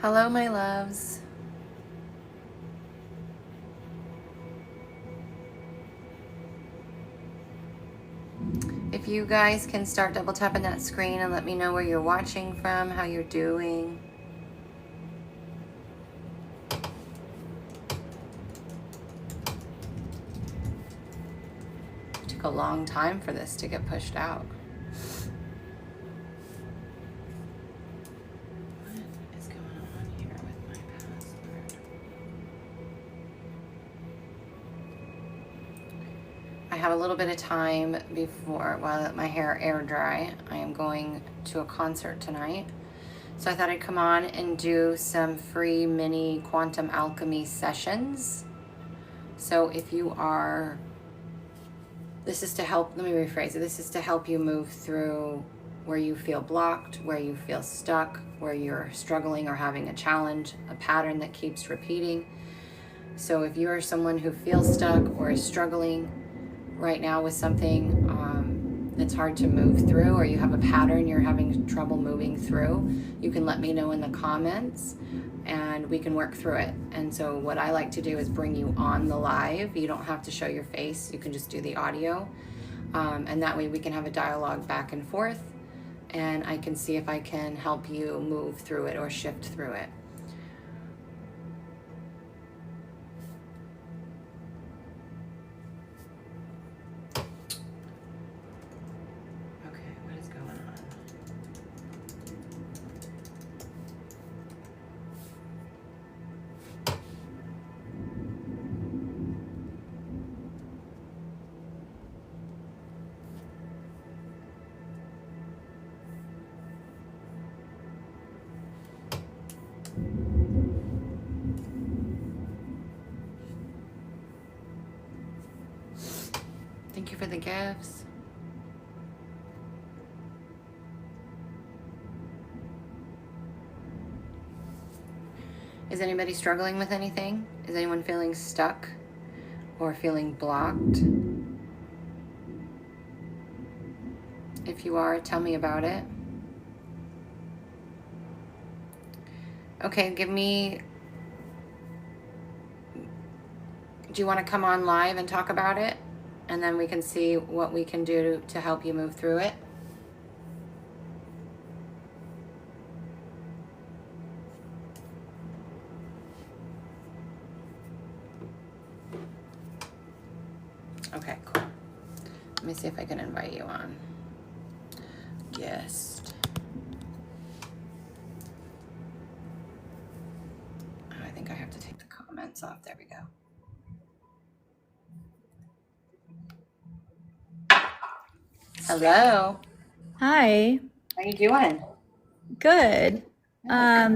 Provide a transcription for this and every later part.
Hello, my loves. If you guys can start double tapping that screen and let me know where you're watching from, how you're doing. It took a long time for this to get pushed out. What is going on here with my password? I have a little bit of time before, while I let my hair air dry. I am going to a concert tonight. So I thought I'd come on and do some free mini quantum alchemy sessions. So if you are, this is to help, let me rephrase it. This is to help you move through where you feel blocked, where you feel stuck, where you're struggling or having a challenge, a pattern that keeps repeating. So if you are someone who feels stuck or is struggling right now with something that's hard to move through, or you have a pattern you're having trouble moving through, you can let me know in the comments and we can work through it. And so what I like to do is bring you on the live. You don't have to show your face, you can just do the audio, and that way we can have a dialogue back and forth, and I can see if I can help you move through it or shift through it. Thank you for the gifts. Is anybody struggling with anything? Is anyone feeling stuck or feeling blocked? If you are, tell me about it. Okay, do you want to come on live and talk about it? And then we can see what we can do to help you move through it. Okay, cool. Let me see if I can invite you on. Guest. Oh, I think I have to take the comments off. There we go. Hello. Hi. How you doing? Good. I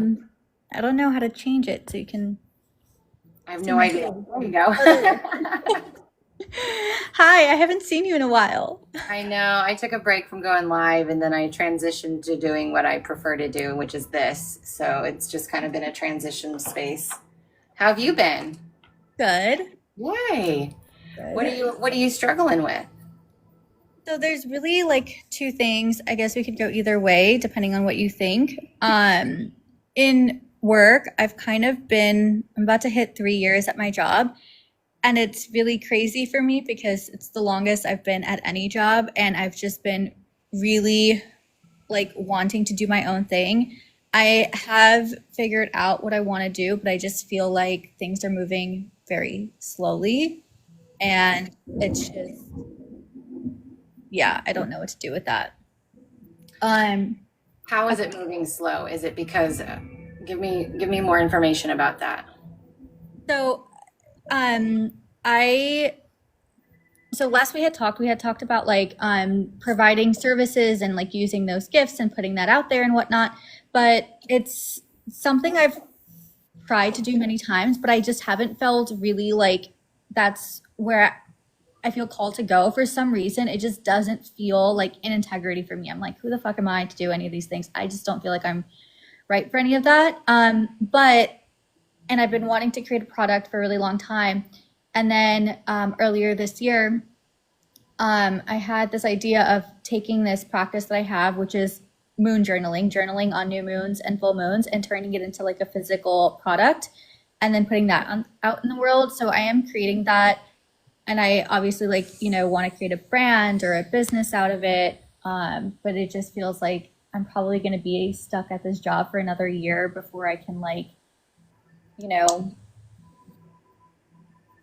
don't know how to change it so you can. I have no idea. There you go. Hi, I haven't seen you in a while. I know. I took a break from going live and then I transitioned to doing what I prefer to do, which is this. So it's just kind of been a transition space. How have you been? Good. Yay. Good. What are you struggling with? So there's really like two things. I guess we could go either way depending on what you think. In work, I'm about to hit 3 years at my job. And it's really crazy for me because it's the longest I've been at any job. And I've just been really like wanting to do my own thing. I have figured out what I want to do, but I just feel like things are moving very slowly. And it's just, yeah, I don't know what to do with that. How is it moving slow? Is it because give me more information about that. So last we had talked about like providing services and like using those gifts and putting that out there and whatnot. But it's something I've tried to do many times, but I just haven't felt really like that's where I feel called to go. For some reason, it just doesn't feel like in integrity for me. I'm like, who the fuck am I to do any of these things? I just don't feel like I'm right for any of that. And I've been wanting to create a product for a really long time. And then earlier this year, I had this idea of taking this practice that I have, which is moon journaling, journaling on new moons and full moons, and turning it into like a physical product and then putting that out in the world. So I am creating that. And I obviously like, want to create a brand or a business out of it. But it just feels like I'm probably going to be stuck at this job for another year before I can like, you know,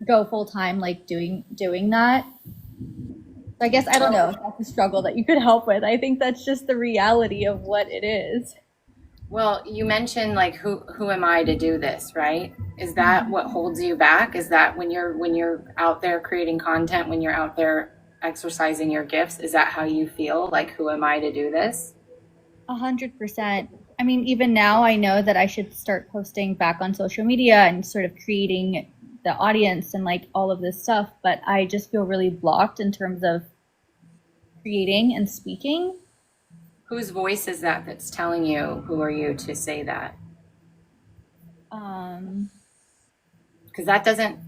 go full time, like doing that. So I guess I don't know if that's a struggle that you could help with. I think that's just the reality of what it is. Well, you mentioned like who am I to do this, right? Is that what holds you back? Is that when you're out there creating content, when you're out there exercising your gifts, is that how you feel? Like who am I to do this? 100%. I mean, even now, I know that I should start posting back on social media and sort of creating the audience and like all of this stuff, but I just feel really blocked in terms of creating and speaking. Whose voice is that that's telling you who are you to say that? Um, Because that doesn't,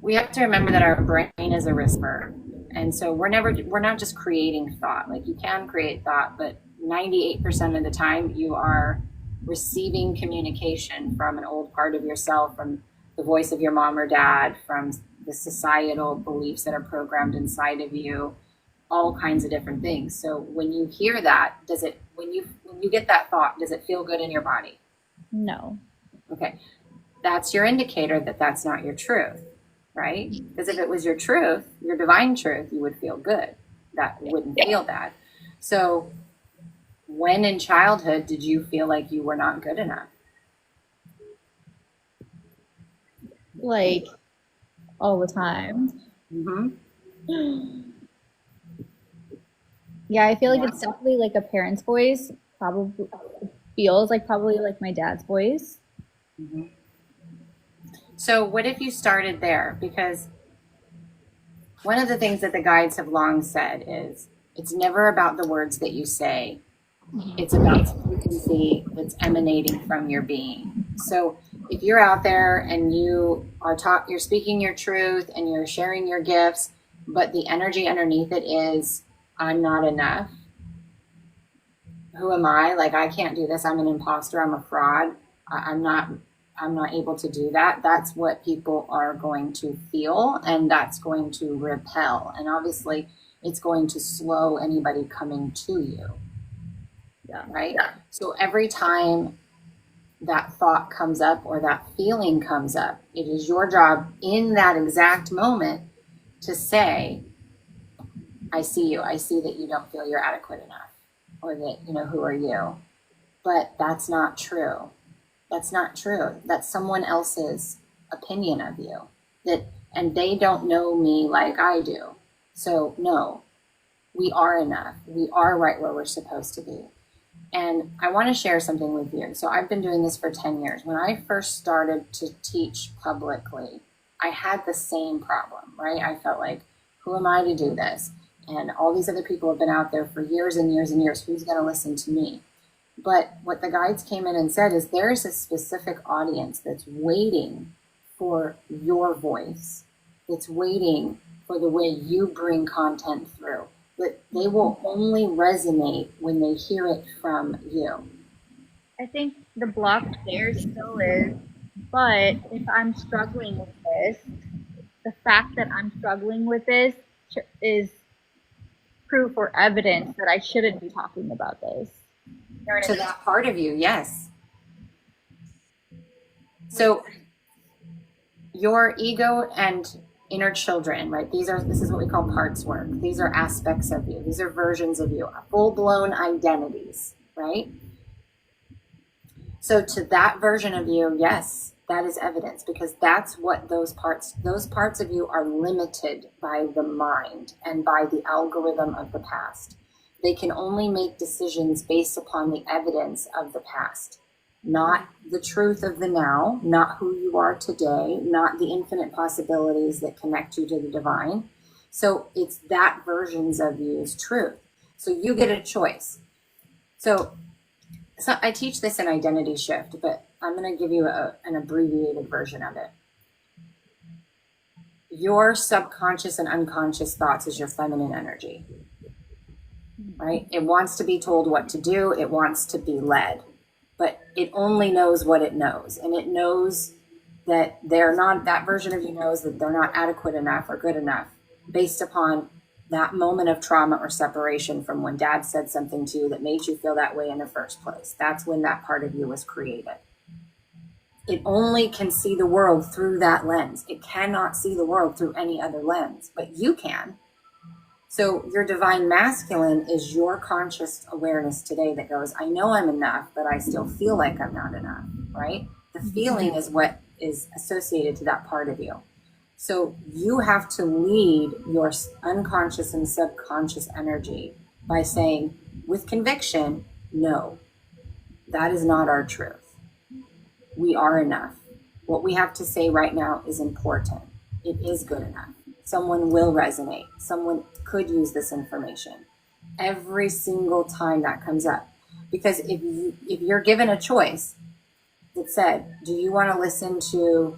we have to remember that our brain is a whisperer. And so we're not just creating thought. Like you can create thought, but 98% of the time you are receiving communication from an old part of yourself, from the voice of your mom or dad, from the societal beliefs that are programmed inside of you, all kinds of different things. So when you hear that, when you get that thought, does it feel good in your body? no. Okay. That's your indicator that that's not your truth, right? Because if it was your truth, your divine truth, you would feel good. That wouldn't feel bad. So when in childhood did you feel like you were not good enough? Like all the time. Mm-hmm. Yeah, I feel like Yeah. it's definitely like a parent's voice. Probably feels like probably like my dad's voice. Mm-hmm. So what if you started there? Because one of the things that the guides have long said is it's never about the words that you say. It's about the frequency that's emanating from your being. So if you're out there and you're speaking your truth and you're sharing your gifts, but the energy underneath it is, I'm not enough. Who am I? Like, I can't do this. I'm an imposter. I'm a fraud. I'm not able to do that. That's what people are going to feel, and that's going to repel. And obviously, it's going to slow anybody coming to you. Yeah. Right? Yeah. So every time that thought comes up or that feeling comes up, it is your job in that exact moment to say, I see you. I see that you don't feel you're adequate enough, or that, who are you? But that's not true. That's not true. That's someone else's opinion of you. And they don't know me like I do. So no, we are enough. We are right where we're supposed to be. And I want to share something with you. So I've been doing this for 10 years. When I first started to teach publicly, I had the same problem, right? I felt like, who am I to do this? And all these other people have been out there for years and years and years. Who's going to listen to me? But what the guides came in and said is there's a specific audience that's waiting for your voice. It's waiting for the way you bring content through. But they will only resonate when they hear it from you. I think the block there still is, but if I'm struggling with this, the fact that I'm struggling with this is proof or evidence that I shouldn't be talking about this. You know what I To mean? that part of you, yes. So your ego and inner children, right? This is what we call parts work. These are aspects of you. These are versions of you, full-blown identities, right? So to that version of you, yes, that is evidence, because that's what those parts of you are limited by the mind and by the algorithm of the past. They can only make decisions based upon the evidence of the past, not the truth of the now, not who you are today, not the infinite possibilities that connect you to the divine. So it's that versions of you's truth. So you get a choice. So I teach this in Identity Shift, but I'm going to give you an abbreviated version of it. Your subconscious and unconscious thoughts is your feminine energy. right? It wants to be told what to do. It wants to be led, but it only knows what it knows. And it knows that they're not, that version of you knows that they're not adequate enough or good enough based upon that moment of trauma or separation from when dad said something to you that made you feel that way in the first place. That's when that part of you was created. It only can see the world through that lens. It cannot see the world through any other lens, but you can. So your divine masculine is your conscious awareness today that goes, I know I'm enough, but I still feel like I'm not enough, right? The feeling is what is associated to that part of you. So you have to lead your unconscious and subconscious energy by saying, with conviction, no, that is not our truth. We are enough. What we have to say right now is important. It is good enough. Someone will resonate. Someone could use this information every single time that comes up. Because if you're given a choice that said, do you want to listen to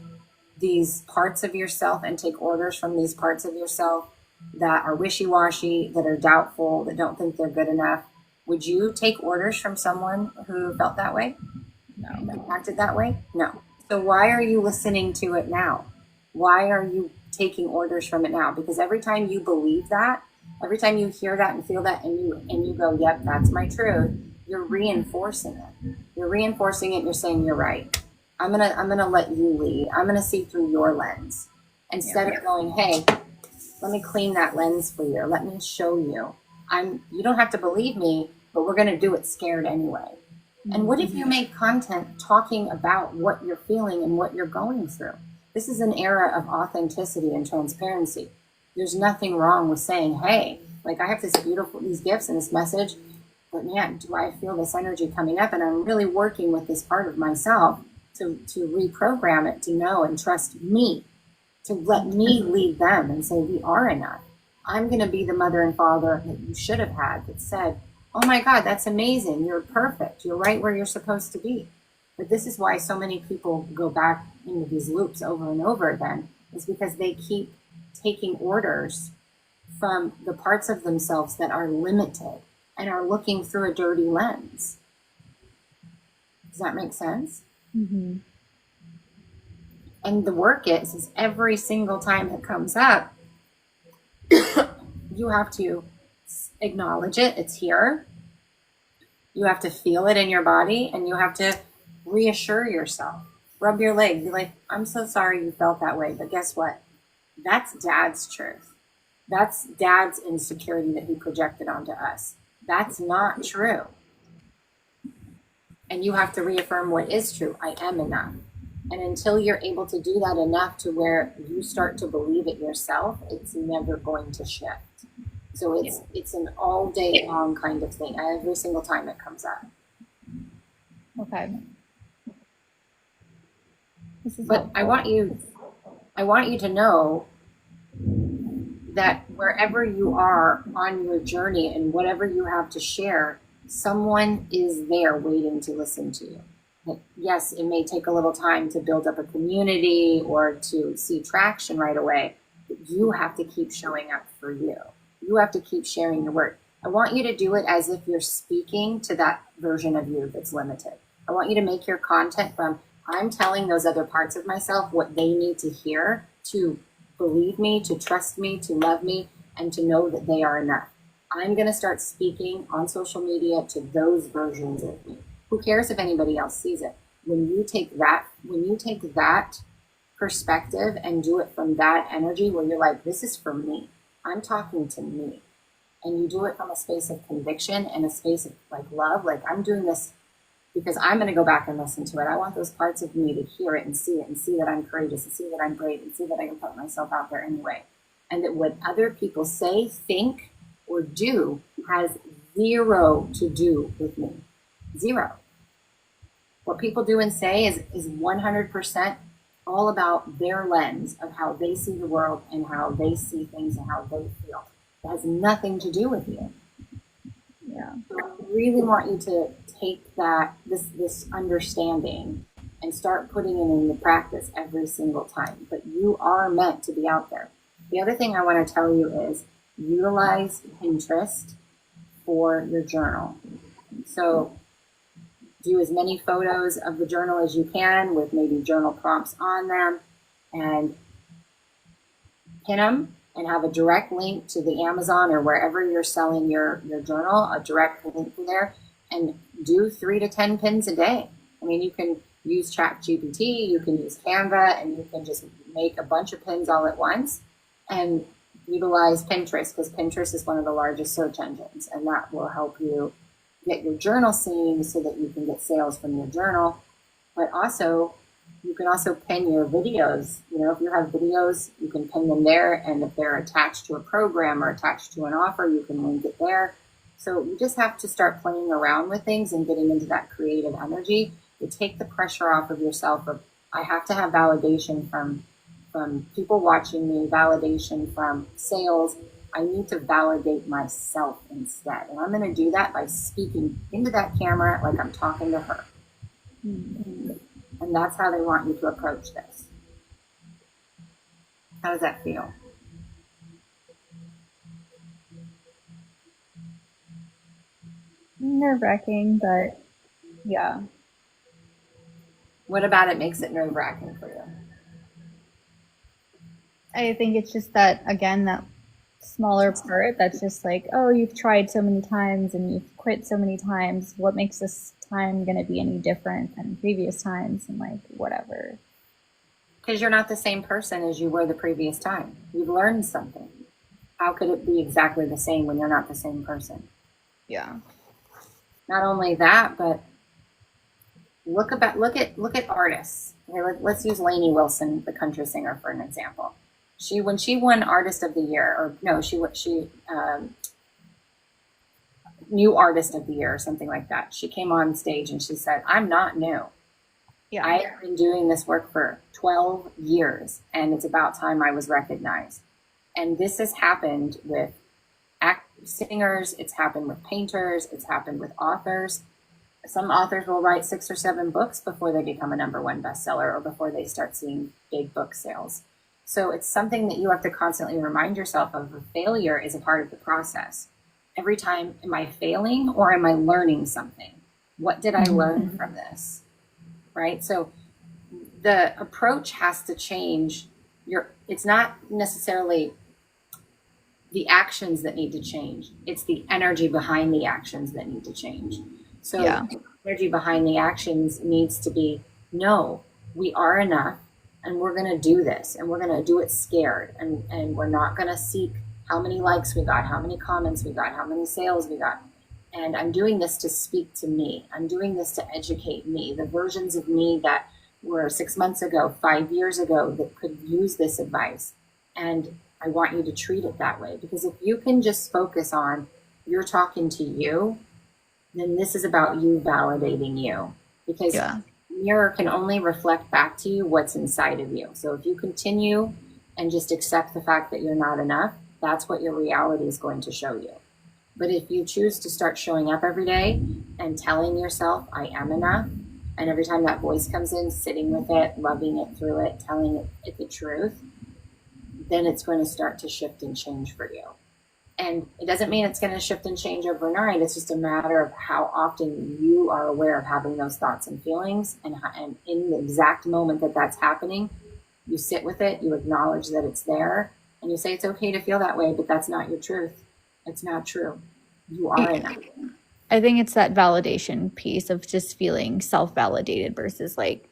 these parts of yourself and take orders from these parts of yourself that are wishy-washy, that are doubtful, that don't think they're good enough? Would you take orders from someone who felt that way? No. Acted that way? No. So why are you listening to it now? Why are you taking orders from it now? Because every time you believe that, every time you hear that and feel that, and you go, yep, that's my truth, you're reinforcing it. You're reinforcing it. You're saying you're right. I'm gonna let you lead. I'm gonna see through your lens instead of going, hey, let me clean that lens for you. Let me show you. You don't have to believe me, but we're gonna do it scared anyway. And what if you make content talking about what you're feeling and what you're going through? This is an era of authenticity and transparency. There's nothing wrong with saying, hey, like I have these gifts and this message, but man, do I feel this energy coming up? And I'm really working with this part of myself to reprogram it, to know and trust me, to let me lead them and say, we are enough. I'm going to be the mother and father that you should have had that said, oh my God, that's amazing. You're perfect. You're right where you're supposed to be. But this is why so many people go back into these loops over and over again, is because they keep taking orders from the parts of themselves that are limited and are looking through a dirty lens. Does that make sense? Mm-hmm. And the work is every single time it comes up, you have to acknowledge it. It's here. You have to feel it in your body, and you have to reassure yourself. Rub your leg. Be like, I'm so sorry you felt that way, but guess what? That's dad's truth. That's dad's insecurity that he projected onto us. That's not true. And you have to reaffirm what is true. I am enough. And until you're able to do that enough to where you start to believe it yourself, it's never going to shift. So it's an all day long kind of thing every single time it comes up. Okay. But I want you to know that wherever you are on your journey and whatever you have to share, someone is there waiting to listen to you. Yes, it may take a little time to build up a community or to see traction right away, but you have to keep showing up for you. You have to keep sharing your work. I want you to do it as if you're speaking to that version of you that's limited. I want you to make your content from, I'm telling those other parts of myself what they need to hear to believe me, to trust me, to love me, and to know that they are enough. I'm going to start speaking on social media to those versions of me. Who cares if anybody else sees it? When you take that perspective and do it from that energy where you're like, this is for me. I'm talking to me. And you do it from a space of conviction and a space of like love. Like, I'm doing this because I'm going to go back and listen to it. I want those parts of me to hear it and see that I'm courageous, and see that I'm brave, and see that I can put myself out there anyway. And that what other people say, think, or do has zero to do with me. Zero. What people do and say is 100% all about their lens of how they see the world and how they see things and how they feel. It has nothing to do with you. Yeah. So I really want you to take this understanding and start putting it into practice every single time. But you are meant to be out there. The other thing I want to tell you is utilize Pinterest for your journal. So do as many photos of the journal as you can with maybe journal prompts on them, and pin them and have a direct link to the Amazon or wherever you're selling your journal, a direct link there, and do 3 to 10 pins a day. I mean, you can use ChatGPT, you can use Canva, and you can just make a bunch of pins all at once and utilize Pinterest, because Pinterest is one of the largest search engines, and that will help you get your journal seen so that you can get sales from your journal. But also, you can also pin your videos. You know, if you have videos, you can pin them there, and if they're attached to a program or attached to an offer, you can link it there. So you just have to start playing around with things and getting into that creative energy to take the pressure off of yourself of, I have to have validation from people watching me, validation from sales. I need to validate myself instead. And I'm going to do that by speaking into that camera like I'm talking to her. Mm-hmm. And that's how they want you to approach this. How does that feel? Nerve-wracking, but yeah. What about it makes it nerve-wracking for you? I think it's just that, again, that smaller part that's just like, oh, you've tried so many times and you've quit so many times. What makes this time going to be any different than previous times? And like, whatever. Because you're not the same person as you were the previous time. You've learned something. How could it be exactly the same when you're not the same person? Yeah. Not only that, but look at artists. Okay, let's use Lainey Wilson, the country singer, for an example. When she won Artist of the Year, or no, she New Artist of the Year or something like that. She came on stage and she said, "I'm not new. Yeah. I have been doing this work for 12 years, and it's about time I was recognized." And this has happened with singers, it's happened with painters, it's happened with authors. Some authors will write 6 or 7 books before they become a #1 bestseller or before they start seeing big book sales. So it's something that you have to constantly remind yourself of. Failure is a part of the process. Every time, am I failing or am I learning something? What did I learn from this? Right? So the approach has to change. It's not necessarily the actions that need to change. It's the energy behind the actions that need to change. So the energy behind the actions needs to be, no, we are enough, and we're going to do this, and we're going to do it scared, and we're not going to seek how many likes we got, how many comments we got, how many sales we got. And I'm doing this to speak to me. I'm doing this to educate me. The versions of me that were 6 months ago, 5 years ago, that could use this advice. And I want you to treat it that way, because if you can just focus on you're talking to you, then this is about you validating you, because the mirror can only reflect back to you what's inside of you. So if you continue and just accept the fact that you're not enough, that's what your reality is going to show you. But if you choose to start showing up every day and telling yourself, I am enough, and every time that voice comes in, sitting with it, loving it through it, telling it the truth, then it's going to start to shift and change for you. And it doesn't mean it's going to shift and change overnight. It's just a matter of how often you are aware of having those thoughts and feelings. And in the exact moment that that's happening, you sit with it, you acknowledge that it's there, and you say it's okay to feel that way, but that's not your truth. It's not true. You are enough. I think it's that validation piece of just feeling self-validated versus like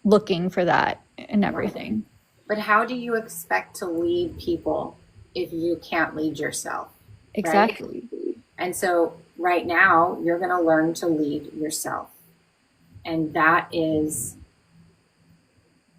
looking for that in everything. But how do you expect to lead people if you can't lead yourself? Exactly. Right? And so right now, you're going to learn to lead yourself. And that is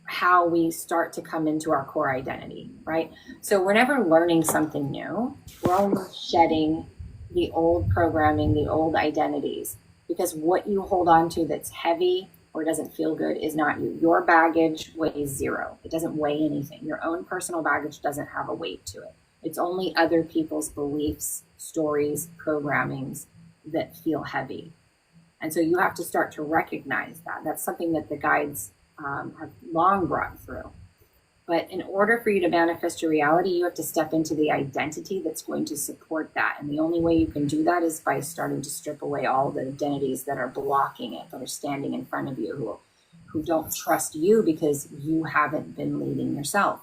how we start to come into our core identity, right? So whenever learning something new, we're almost shedding the old programming, the old identities, because what you hold on to that's heavy or doesn't feel good is not you. Your baggage weighs 0. It doesn't weigh anything. Your own personal baggage doesn't have a weight to it. It's only other people's beliefs, stories, programmings that feel heavy. And so you have to start to recognize that. That's something that the guides have long brought through. But in order for you to manifest your reality, you have to step into the identity that's going to support that. And the only way you can do that is by starting to strip away all the identities that are blocking it, that are standing in front of you, who don't trust you because you haven't been leading yourself.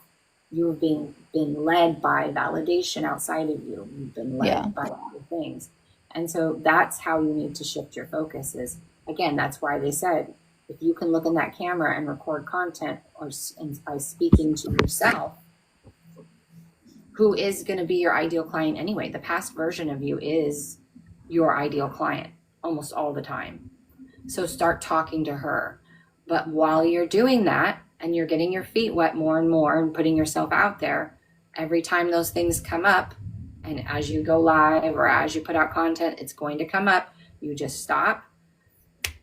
You have been led by validation outside of you. You've been led by other things. And so that's how you need to shift your focus is, again, that's why they said, if you can look in that camera and record content and by speaking to yourself, who is going to be your ideal client anyway? The past version of you is your ideal client almost all the time. So start talking to her. But while you're doing that and you're getting your feet wet more and more and putting yourself out there, every time those things come up, and as you go live or as you put out content, it's going to come up. You just stop.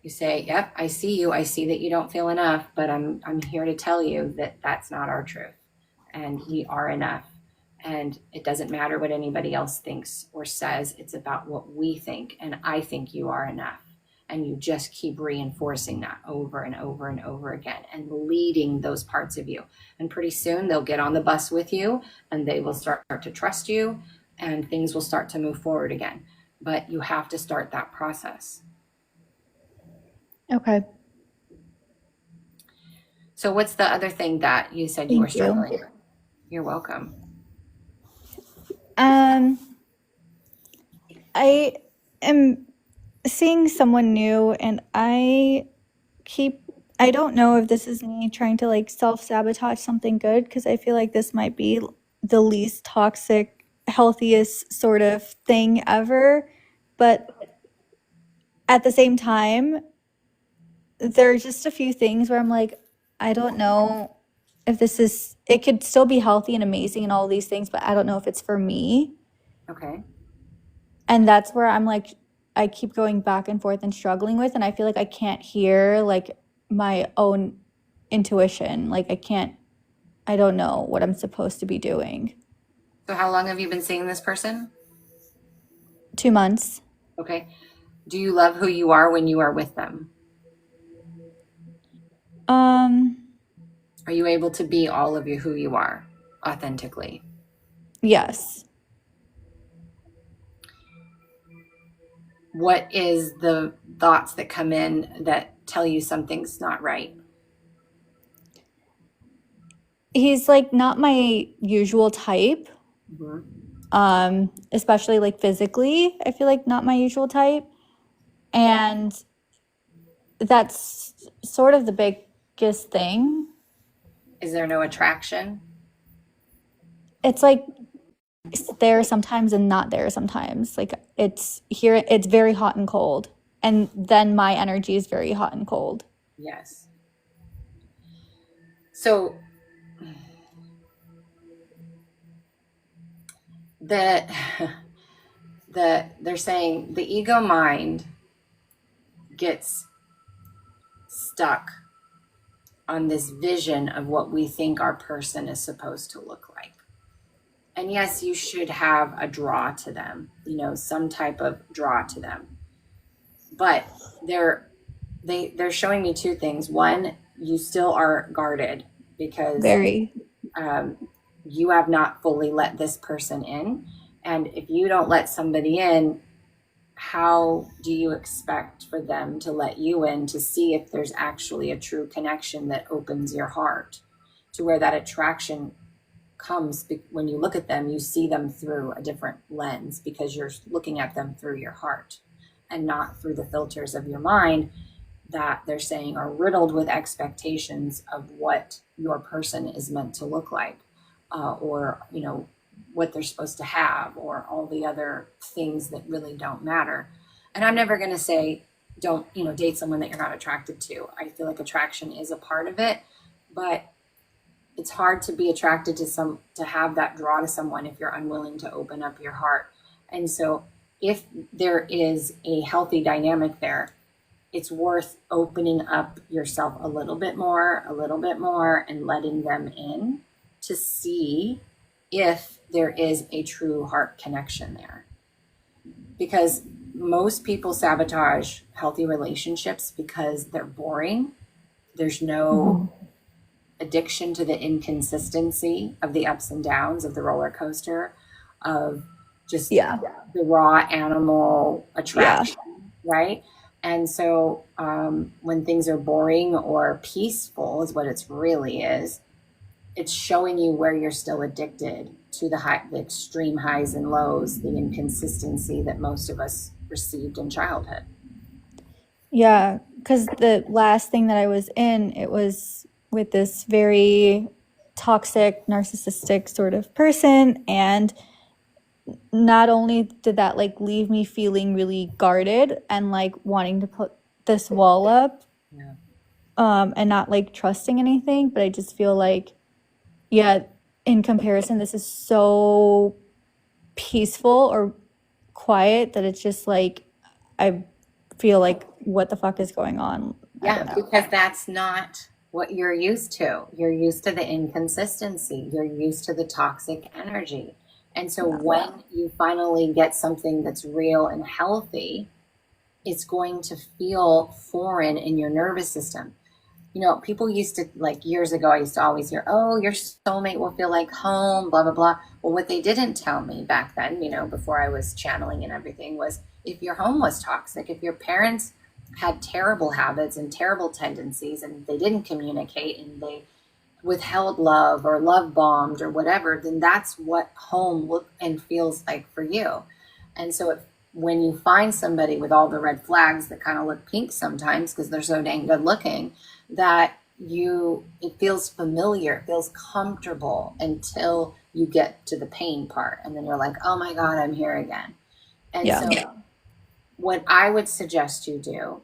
You say, yep, I see you. I see that you don't feel enough, but I'm here to tell you that that's not our truth. And we are enough. And it doesn't matter what anybody else thinks or says. It's about what we think. And I think you are enough. And you just keep reinforcing that over and over and over again and leading those parts of you. And pretty soon they'll get on the bus with you and they will start to trust you and things will start to move forward again. But you have to start that process. Okay. So what's the other thing that you said you were struggling with? You're welcome. I am seeing someone new and I don't know if this is me trying to like self-sabotage something good, because I feel like this might be the least toxic, healthiest sort of thing ever. But at the same time, there are just a few things where I'm like, I don't know if it could still be healthy and amazing and all these things, but I don't know if it's for me. Okay. And that's where I'm like, I keep going back and forth and struggling with, and I feel like I can't hear like my own intuition. Like I don't know what I'm supposed to be doing. So how long have you been seeing this person? 2 months. Okay. Do you love who you are when you are with them? Are you able to be all of you who you are authentically? Yes. What is the thoughts that come in that tell you something's not right? He's like not my usual type. Especially like physically, I feel like not my usual type. And that's sort of the biggest thing. Is there no attraction? It's like it's there sometimes and not there sometimes. Like it's very hot and cold. And then my energy is very hot and cold. Yes. So they're saying the ego mind gets stuck on this vision of what we think our person is supposed to look like. And yes, you should have a draw to them, some type of draw to them. But they're showing me two things. One, you still are guarded because you have not fully let this person in. And if you don't let somebody in, how do you expect for them to let you in to see if there's actually a true connection that opens your heart to where that attraction comes? When you look at them, you see them through a different lens because you're looking at them through your heart and not through the filters of your mind that they're saying are riddled with expectations of what your person is meant to look like, or what they're supposed to have, or all the other things that really don't matter. And I'm never going to say don't date someone that you're not attracted to. I feel like attraction is a part of it, but it's hard to be attracted to have that draw to someone if you're unwilling to open up your heart. And so if there is a healthy dynamic there, it's worth opening up yourself a little bit more, and letting them in to see if there is a true heart connection there. Because most people sabotage healthy relationships because they're boring. There's no addiction to the inconsistency of the ups and downs of the roller coaster, of just Yeah. the raw animal attraction, right? And so when things are boring or peaceful is what it's really is, it's showing you where you're still addicted to the extreme highs and lows, the inconsistency that most of us received in childhood. Yeah, because the last thing that I was in, it was with this very toxic, narcissistic sort of person. And not only did that like leave me feeling really guarded and like wanting to put this wall up, Yeah. and not like trusting anything, but I just feel like, yeah, in comparison, this is so peaceful or quiet that it's just like, I feel like, what the fuck is going on? I don't Yeah, know. because that's not what you're used to. You're used to the inconsistency. You're used to the toxic energy. And so when you finally get something that's real and healthy, it's going to feel foreign in your nervous system. You know, people used to, like years ago, I used to always hear, oh, your soulmate will feel like home, blah, blah, blah. Well, what they didn't tell me back then, you know, before I was channeling and everything, was if your home was toxic, if your parents had terrible habits and terrible tendencies and they didn't communicate and they withheld love or love bombed or whatever, then that's what home look and feels like for you. And so when you find somebody with all the red flags that kind of look pink sometimes because they're so dang good looking, that it feels familiar, it feels comfortable until you get to the pain part. And then you're like, oh my God, I'm here again. And so what I would suggest you do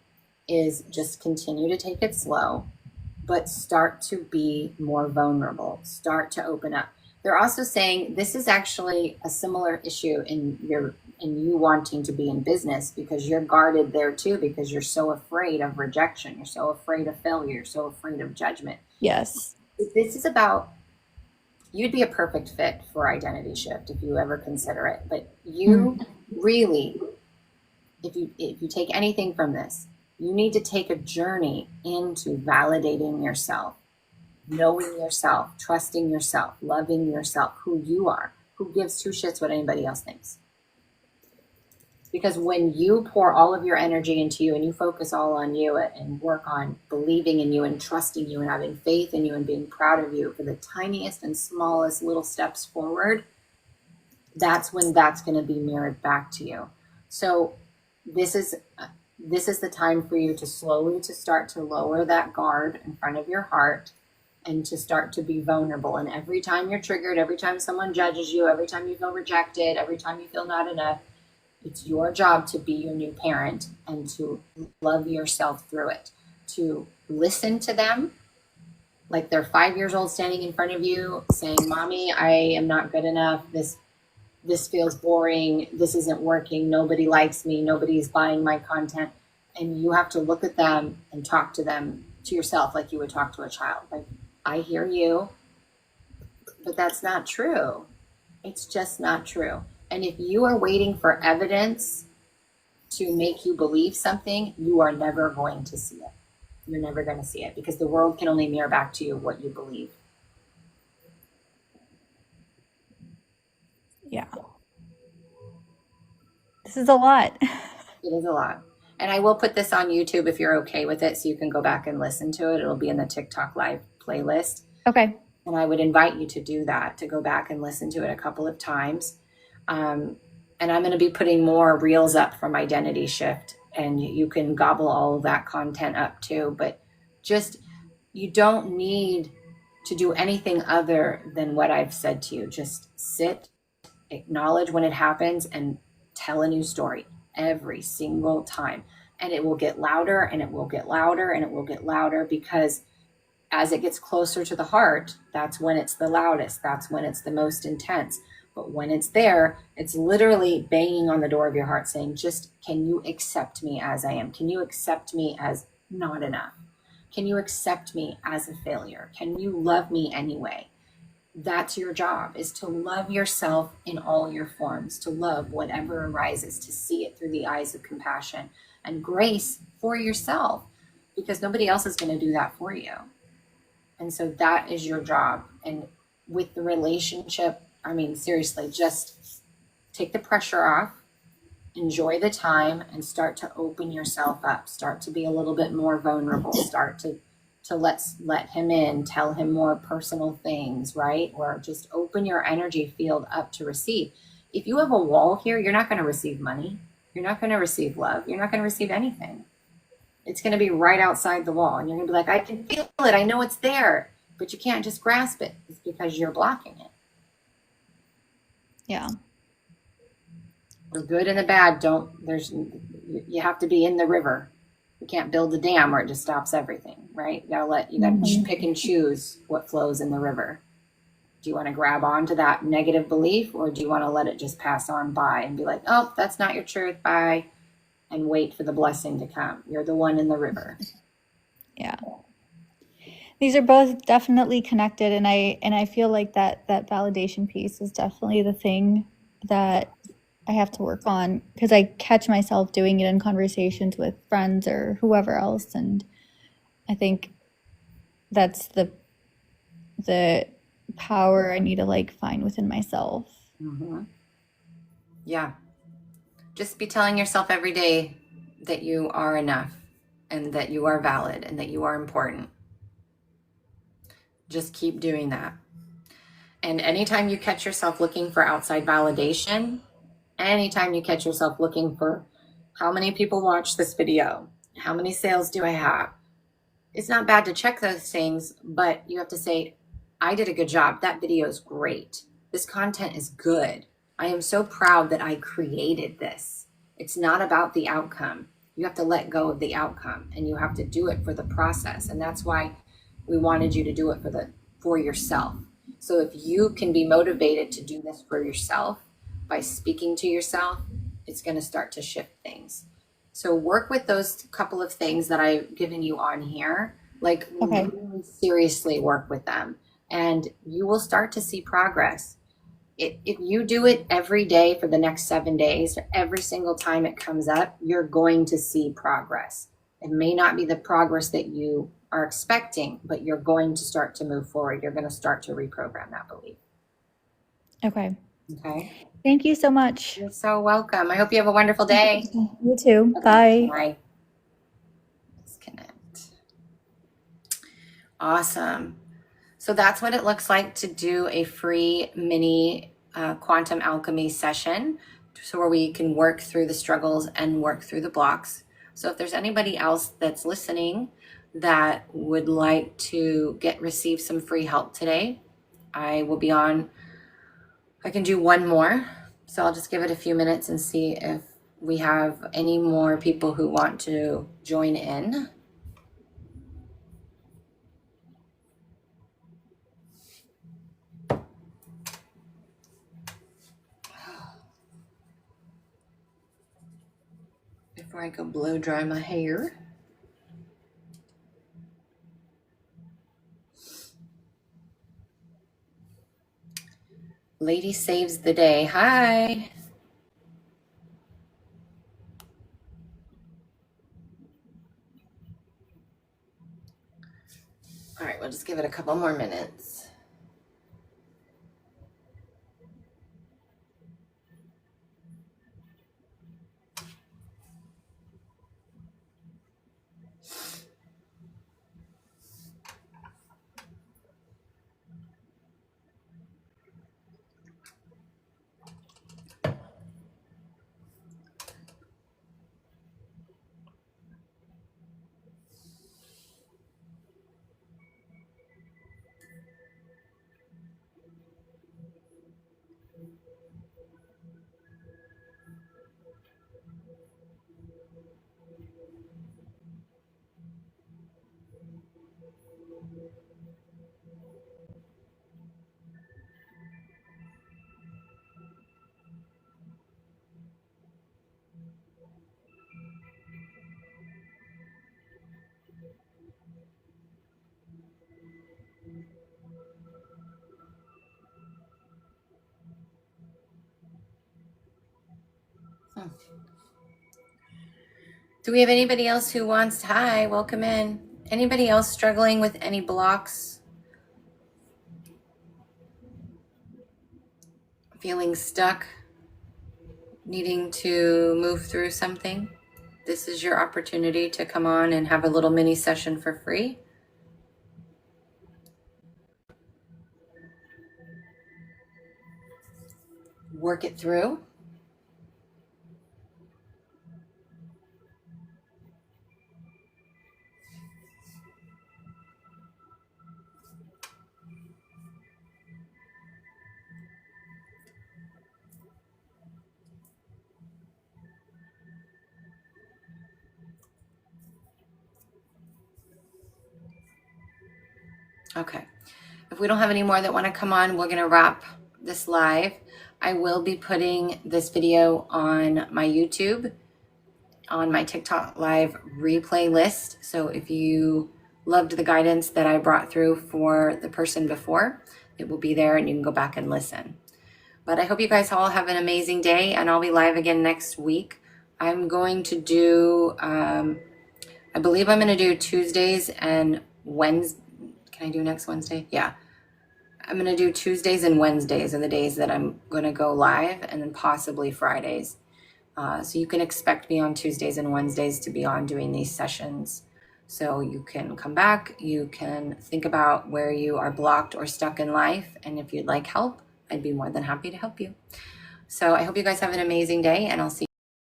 is just continue to take it slow, but start to be more vulnerable, start to open up. They're also saying this is actually a similar issue in you wanting to be in business, because you're guarded there too, because you're so afraid of rejection, you're so afraid of failure, you're so afraid of judgment. Yes. This is about, you'd be a perfect fit for identity shift if you ever consider it. But you really, if you take anything from this, you need to take a journey into validating yourself, knowing yourself, trusting yourself, loving yourself, who you are, who gives two shits what anybody else thinks. Because when you pour all of your energy into you and you focus all on you and work on believing in you and trusting you and having faith in you and being proud of you for the tiniest and smallest little steps forward, that's when that's going to be mirrored back to you. So this is the time for you to slowly to start to lower that guard in front of your heart and to start to be vulnerable. And every time you're triggered, every time someone judges you, every time you feel rejected, every time you feel not enough, it's your job to be your new parent and to love yourself through it, to listen to them like they're 5 years old standing in front of you saying, Mommy, I am not good enough. This feels boring. This isn't working. Nobody likes me. Nobody's buying my content. And you have to look at them and talk to them, to yourself, like you would talk to a child. Like, I hear you, but that's not true. It's just not true. And if you are waiting for evidence to make you believe something, you are never going to see it. You're never going to see it, because the world can only mirror back to you what you believe. Yeah. This is a lot. It is a lot. And I will put this on YouTube if you're okay with it, so you can go back and listen to it. It'll be in the TikTok Live playlist. Okay. And I would invite you to do that, to go back and listen to it a couple of times. And I'm going to be putting more reels up from Identity Shift, and you can gobble all of that content up too. But just, you don't need to do anything other than what I've said to you. Just sit, acknowledge when it happens, and tell a new story every single time. And it will get louder and it will get louder and it will get louder, because as it gets closer to the heart, that's when it's the loudest. That's when it's the most intense. But when it's there, it's literally banging on the door of your heart saying, just, can you accept me as I am? Can you accept me as not enough? Can you accept me as a failure? Can you love me anyway? That's your job, is to love yourself in all your forms, to love whatever arises, to see it through the eyes of compassion and grace for yourself, because nobody else is going to do that for you. And so that is your job. And with the relationship, I mean, seriously, just take the pressure off, enjoy the time, and start to open yourself up. Start to be a little bit more vulnerable. Start to let him in, tell him more personal things, right? Or just open your energy field up to receive. If you have a wall here, you're not going to receive money. You're not going to receive love. You're not going to receive anything. It's going to be right outside the wall. And you're going to be like, I can feel it. I know it's there. But you can't just grasp it. It's because you're blocking it. Yeah. The good and the bad you have to be in the river. You can't build a dam or it just stops everything, right? You gotta pick and choose what flows in the river. Do you want to grab onto that negative belief, or do you want to let it just pass on by and be like, oh, that's not your truth, bye, and wait for the blessing to come? You're the one in the river. Yeah. These are both definitely connected, and I feel like that validation piece is definitely the thing that I have to work on, because I catch myself doing it in conversations with friends or whoever else, and I think that's the power I need to like find within myself. Mm-hmm. Yeah. Just be telling yourself every day that you are enough and that you are valid and that you are important. Just keep doing that. And anytime you catch yourself looking for outside validation, anytime you catch yourself looking for how many people watch this video, how many sales do I have, it's not bad to check those things, but you have to say, I did a good job. That video is great. This content is good. I am so proud that I created this. It's not about the outcome. You have to let go of the outcome, and you have to do it for the process. And that's why we wanted you to do it for yourself. So if you can be motivated to do this for yourself by speaking to yourself, it's going to start to shift things. So work with those couple of things that I've given you on here, like Okay. really seriously work with them, and you will start to see progress. If you do it every day for the next 7 days, every single time it comes up, you're going to see progress. It may not be the progress that you are expecting, but you're going to start to move forward. You're going to start to reprogram that belief. Okay. Okay. Thank you so much. You're so welcome. I hope you have a wonderful day. You too. Okay. Bye. Bye. Disconnect. Awesome. So that's what it looks like to do a free mini quantum alchemy session, so where we can work through the struggles and work through the blocks. So if there's anybody else that's listening that would like to receive some free help today, I will be on. I can do one more. So I'll just give it a few minutes and see if we have any more people who want to join in. Before I go blow dry my hair. Lady saves the day. Hi. All right, we'll just give it a couple more minutes. Do we have anybody else who wants? Hi, welcome in. Anybody else struggling with any blocks feeling stuck, needing to move through something, this is your opportunity to come on and have a little mini session for free. Work it through. Okay. If we don't have any more that want to come on, we're going to wrap this live. I will be putting this video on my YouTube, on my TikTok live replay list. So if you loved the guidance that I brought through for the person before, it will be there and you can go back and listen. But I hope you guys all have an amazing day, and I'll be live again next week. I'm going to do, I believe I'm going to do Tuesdays and Wednesdays. Can I do next Wednesday? Yeah. I'm going to do Tuesdays and Wednesdays are the days that I'm going to go live, and then possibly Fridays. So you can expect me on Tuesdays and Wednesdays to be on doing these sessions. So you can come back, you can think about where you are blocked or stuck in life. And if you'd like help, I'd be more than happy to help you. So I hope you guys have an amazing day, and I'll see you.